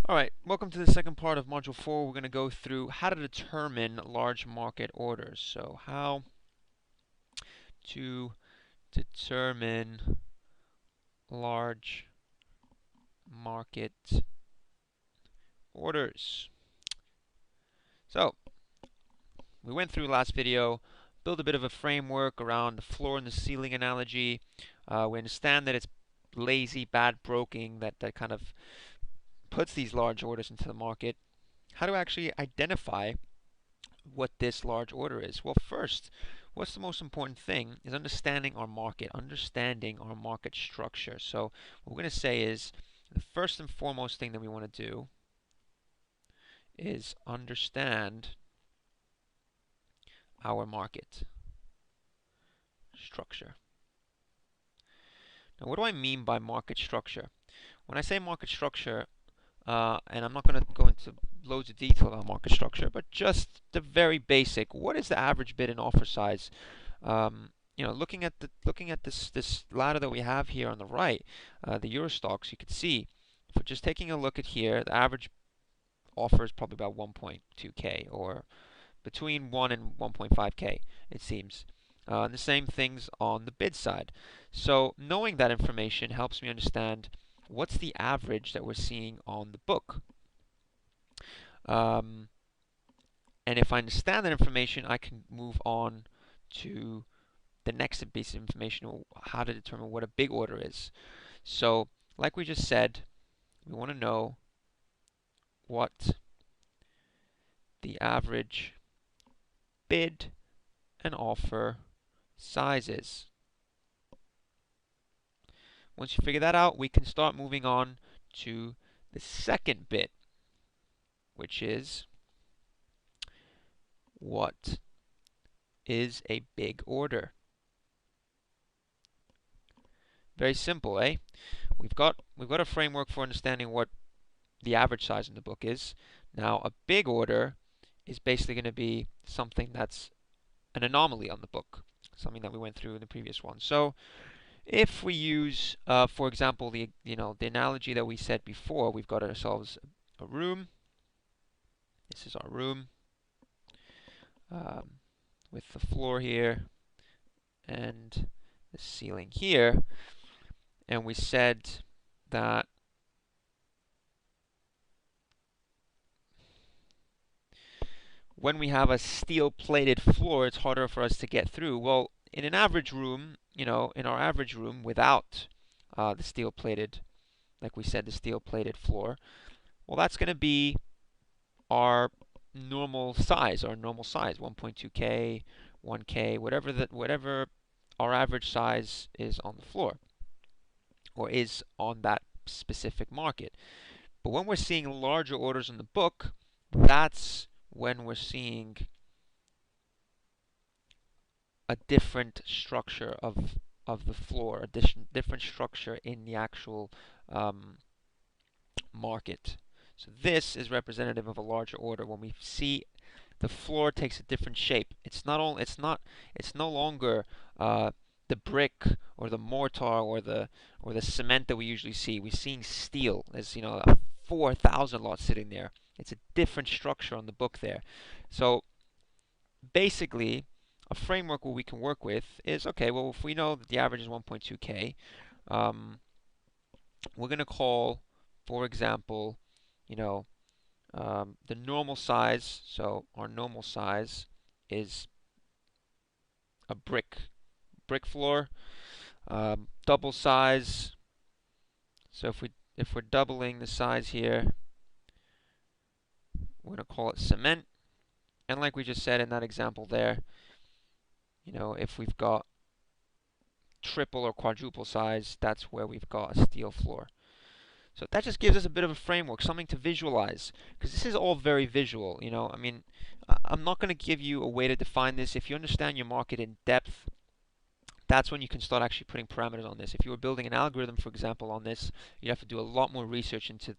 Alright, welcome to the second part of Module 4. We're going to go through how to determine large market orders. So, how to determine large market orders. So, we went through last video, built a bit of a framework around the floor and the ceiling analogy. We understand that it's lazy, bad broking that kind of puts these large orders into the market. How to actually identify what this large order is? Well, first, what's the most important thing is understanding our market structure. So what we're going to say is the first and foremost thing that we want to do is understand our market structure. Now, what do I mean by market structure? When I say market structure, and I'm not going to go into loads of detail about market structure, but just the very basic. What is the average bid and offer size? Looking at this ladder that we have here on the right, the Euro Stocks, you can see, for just taking a look at here, the average offer is probably about 1.2k or between 1 and 1.5k, it seems. And the same things on the bid side. So knowing that information helps me understand what's the average that we're seeing on the book. And if I understand that information, I can move on to the next piece of information, how to determine what a big order is. So, like we just said, we want to know what the average bid and offer size is. Once you figure that out, we can start moving on to the second bit, which is what is a big order? Very simple, eh? We've got a framework for understanding what the average size in the book is. Now, a big order is basically going to be something that's an anomaly on the book, something that we went through in the previous one. So, if we use, for example, the analogy that we said before, we've got ourselves a room. This is our room with the floor here and the ceiling here, and we said that when we have a steel-plated floor, it's harder for us to get through. Well, in an average room, in our average room without the steel-plated, like we said, the steel-plated floor, well, that's going to be our normal size, 1.2K, 1K, whatever our average size is on the floor, or is on that specific market. But when we're seeing larger orders in the book, that's when we're seeing a different structure of the floor, a different structure in the actual market. So this is representative of a larger order. When we see the floor takes a different shape, it's no longer the brick or the mortar or the cement that we usually see. We're seeing steel. There's a 4,000 lot sitting there. It's a different structure on the book there. So basically, a framework what we can work with is, okay, well, if we know that the average is 1.2k, we're going to call, for example, the normal size. So our normal size is a brick floor. Double size. So if we're doubling the size here, we're going to call it cement. And like we just said in that example there, if we've got triple or quadruple size, that's where we've got a steel floor. So that just gives us a bit of a framework, something to visualize, because this is all very visual. I mean, I'm not going to give you a way to define this. If you understand your market in depth, that's when you can start actually putting parameters on this. If you were building an algorithm, for example, on this, you have to do a lot more research into,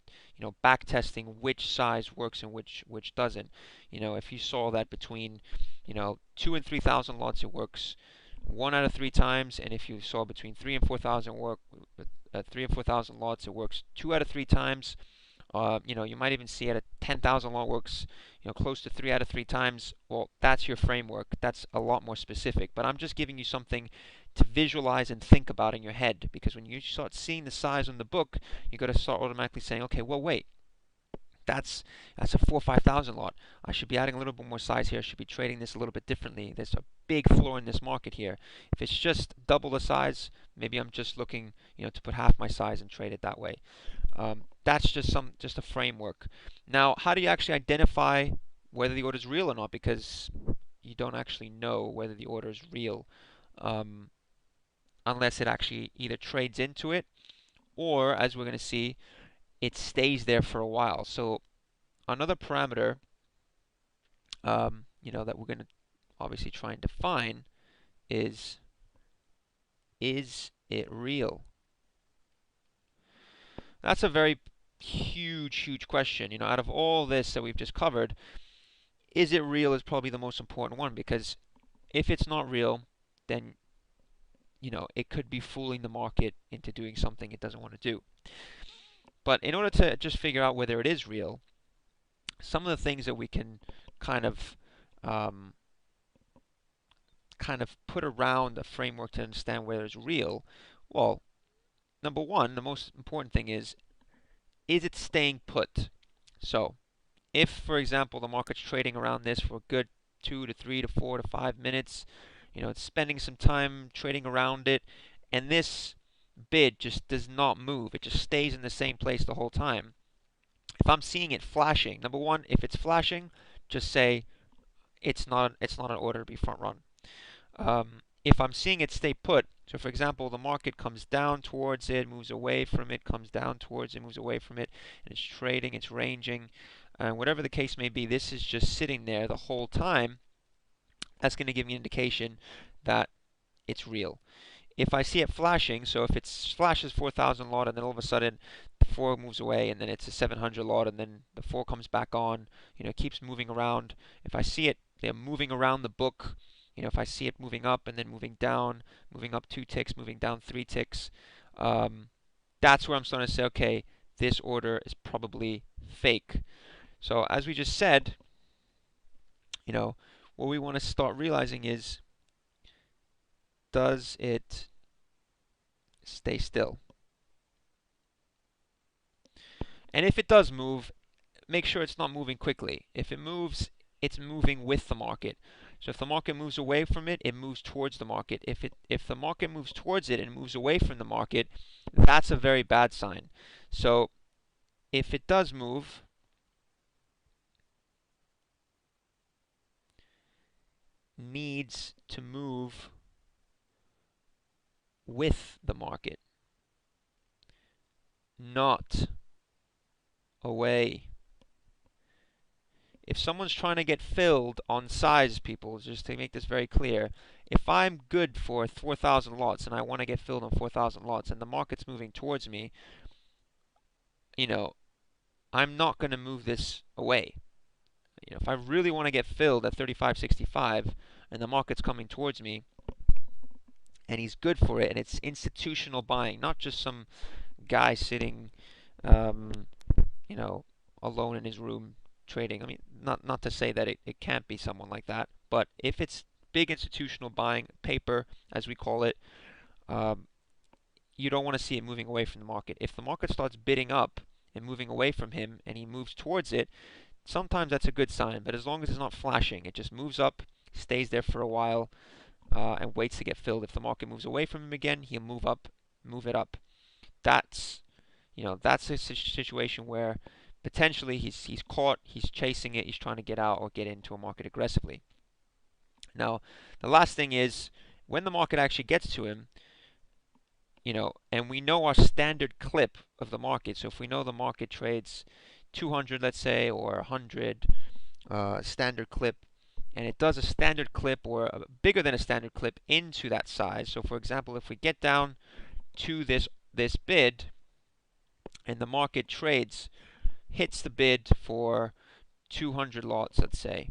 back testing which size works and which doesn't. If you saw that between, 2 and 3,000 lots, it works 1 out of 3 times, and if you saw between 3 and 4,000 lots, it works 2 out of 3 times. You might even see at a 10,000 lot works, close to 3 out of 3 times. Well, that's your framework. That's a lot more specific. But I'm just giving you something to visualize and think about in your head. Because when you start seeing the size on the book, you got to start automatically saying, okay, well, wait. That's a 4 or 5,000 lot. I should be adding a little bit more size here. I should be trading this a little bit differently. There's a big floor in this market here. If it's just double the size, maybe I'm just looking, to put half my size and trade it that way. That's just a framework. Now, how do you actually identify whether the order is real or not? Because you don't actually know whether the order is real unless it actually either trades into it or, as we're going to see, it stays there for a while. So another parameter, that we're going to obviously try and define is it real? That's a very huge question. Out of all this that we've just covered, is it real is probably the most important one, because if it's not real, then it could be fooling the market into doing something it doesn't want to do. But in order to just figure out whether it is real, some of the things that we can kind of put around a framework to understand whether it's real. Well, number one, the most important thing is it staying put? So if, for example, the market's trading around this for a good 2 to 3 to 4 to 5 minutes, it's spending some time trading around it, and this bid just does not move. It just stays in the same place the whole time. If I'm seeing it flashing, number one, if it's flashing, just say it's not an order to be front run. If I'm seeing it stay put, so for example, the market comes down towards it, moves away from it, comes down towards it, moves away from it, and it's trading, it's ranging, and whatever the case may be, this is just sitting there the whole time. That's going to give me an indication that it's real. If I see it flashing, so if it flashes 4,000 lot and then all of a sudden the 4 moves away and then it's a 700 lot and then the 4 comes back on, it keeps moving around. If I see it, they're moving around the book. If I see it moving up and then moving down, moving up 2 ticks, moving down 3 ticks, that's where I'm starting to say, okay, this order is probably fake. So as we just said, what we want to start realizing is, does it stay still? And if it does move, make sure it's not moving quickly. If it moves, it's moving with the market. So if the market moves away from it, it moves towards the market. If the market moves towards it and moves away from the market, that's a very bad sign. So if it does move, needs to move with the market, not away. If someone's trying to get filled on size, people, just to make this very clear, if I'm good for 4,000 lots and I want to get filled on 4,000 lots and the market's moving towards me, I'm not going to move this away. If I really want to get filled at 35.65 and the market's coming towards me and he's good for it and it's institutional buying, not just some guy sitting, alone in his room trading. I mean, not to say that it can't be someone like that, but if it's big institutional buying, paper as we call it, you don't want to see it moving away from the market. If the market starts bidding up and moving away from him and he moves towards it, sometimes that's a good sign, but as long as it's not flashing, it just moves up, stays there for a while, and waits to get filled. If the market moves away from him again, he'll move it up. That's a situation where potentially he's caught, he's chasing it, he's trying to get out or get into a market aggressively. Now, the last thing is, when the market actually gets to him, and we know our standard clip of the market. So if we know the market trades 200, let's say, or 100, standard clip, and it does a standard clip or bigger than a standard clip into that size. So for example, if we get down to this bid and the market hits the bid for 200 lots, let's say,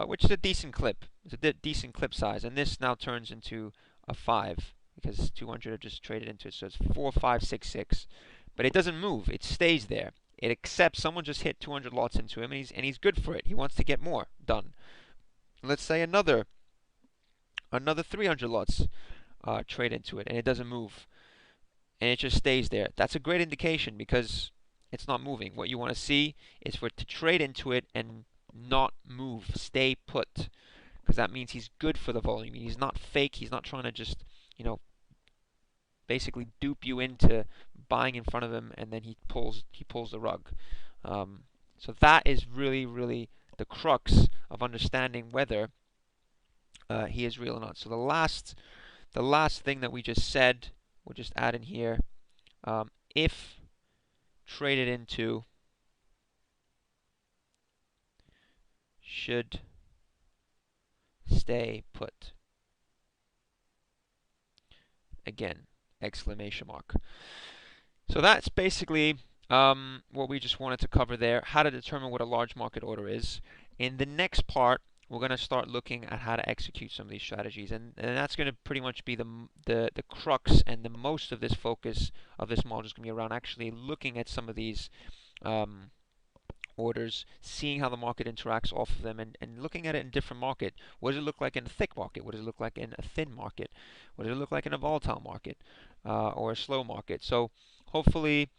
which is a decent clip. It's a decent clip size, and this now turns into a 5 because 200 are just traded into it, so it's 4, 5, 6, 6. But it doesn't move; it stays there. It accepts someone just hit 200 lots into him, and he's good for it. He wants to get more done. Let's say another 300 lots trade into it, and it doesn't move, and it just stays there. That's a great indication because it's not moving. What you want to see is for it to trade into it and not move, stay put, because that means he's good for the volume. He's not fake. He's not trying to just, you know, basically dupe you into buying in front of him, and then he pulls the rug. So that is really the crux of understanding whether he is real or not. So the last thing that we just said, we'll just add in here. If traded into, should stay put. Again, exclamation mark. So that's basically what we just wanted to cover there, how to determine what a large market order is. In the next part, we're going to start looking at how to execute some of these strategies, and that's going to pretty much be the crux and the most of this focus of this module is going to be around actually looking at some of these orders, seeing how the market interacts off of them, and looking at it in different market. What does it look like in a thick market? What does it look like in a thin market? What does it look like in a volatile market or a slow market? So hopefully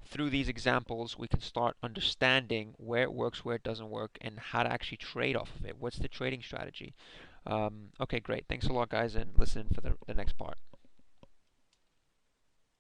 through these examples we can start understanding where it works, where it doesn't work, and how to actually trade off of it. What's the trading strategy? Okay, great. Thanks a lot, guys, and listen for the next part.